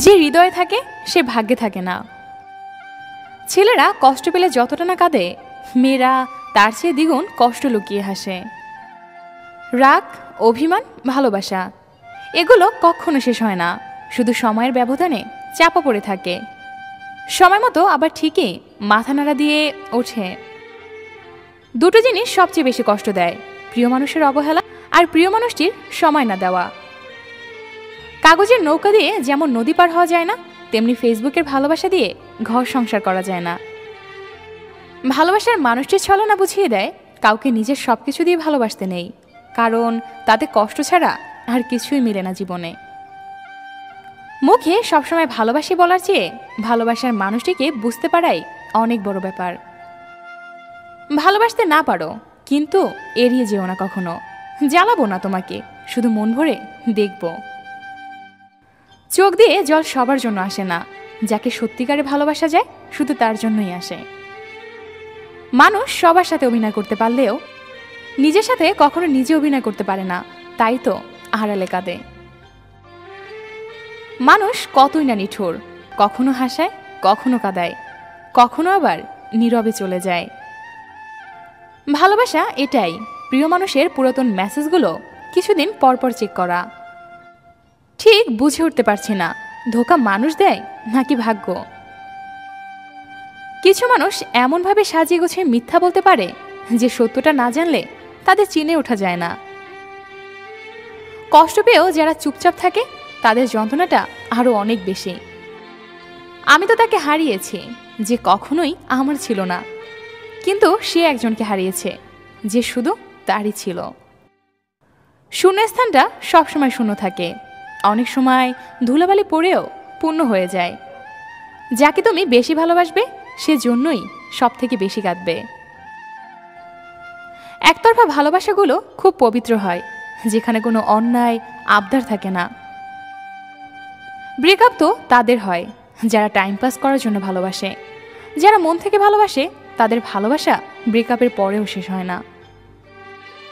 যে হৃদয়ে থাকে সে ভাগ্যে থাকে না। ছেলেরা কষ্ট পেলে যতটা না কাঁদে, মেয়েরা তার চেয়ে দ্বিগুণ কষ্ট লুকিয়ে হাসে। রাগ, অভিমান, ভালোবাসা এগুলো কখনো শেষ হয় না, শুধু সময়ের ব্যবধানে চাপা পড়ে থাকে। সময় মতো আবার ঠিকই মাথা নাড়া দিয়ে ওঠে। দুটো জিনিস সবচেয়ে বেশি কষ্ট দেয়, প্রিয় মানুষের অবহেলা আর প্রিয় মানুষটির সময় না দেওয়া। কাগজের নৌকা দিয়ে যেমন নদী পার হওয়া যায় না, তেমনি ফেসবুকের ভালোবাসা দিয়ে ঘর সংসার করা যায় না। ভালোবাসার মানুষটির ছলনা বুঝিয়ে দেয় কাউকে নিজের সবকিছু দিয়ে ভালোবাসতে নেই, কারণ তাতে কষ্ট ছাড়া আর কিছুই মিলে না জীবনে। মুখে সবসময় ভালোবাসি বলার চেয়ে ভালোবাসার মানুষটিকে বুঝতে পারাই অনেক বড় ব্যাপার। ভালোবাসতে না পারো, কিন্তু এড়িয়ে যেও না কখনো। জ্বালাবো না তোমাকে, শুধু মন ভরে দেখব। চোখ দিয়ে জল সবার জন্য আসে না, যাকে সত্যিকারে ভালোবাসা যায় শুধু তার জন্যই আসে। মানুষ সবার সাথে অভিনয় করতে পারলেও নিজের সাথে কখনো নিজে অভিনয় করতে পারে না, তাই তো আড়ালে কাঁদে। মানুষ কতই না নিঠুর, কখনো হাসায়, কখনো কাঁদায়, কখনো আবার নীরবে চলে যায়। ভালোবাসা এটাই, প্রিয় মানুষের পুরাতন মেসেজগুলো কিছুদিন পরপর চেক করা। ঠিক বুঝে উঠতে পারছি না, ধোঁকা মানুষ দেয় নাকি ভাগ্য। কিছু মানুষ এমনভাবে সাজিয়ে গুছিয়ে মিথ্যা বলতে পারে যে সত্যটা না জানলে তাদের চিনে ওঠা যায় না। কষ্ট পেয়েও যারা চুপচাপ থাকে তাদের যন্ত্রণাটা আরো অনেক বেশি। আমি তো তাকে হারিয়েছি যে কখনোই আমার ছিল না, কিন্তু সে একজনকে হারিয়েছে যে শুধু তারই ছিল। শূন্যস্থানটা সবসময় শূন্য থাকে, অনেক সময় ধুলাবালি পড়েও পূর্ণ হয়ে যায়। যাকে তুমি বেশি ভালোবাসবে সে জন্যই সব থেকে বেশি কাঁদবে। একতরফা ভালোবাসাগুলো খুব পবিত্র হয়, যেখানে কোনো অন্যায় আবদার থাকে না। ব্রেকআপ তো তাদের হয় যারা টাইম পাস করার জন্য ভালোবাসে। যারা মন থেকে ভালোবাসে তাদের ভালোবাসা ব্রেকআপের পরেও শেষ হয় না।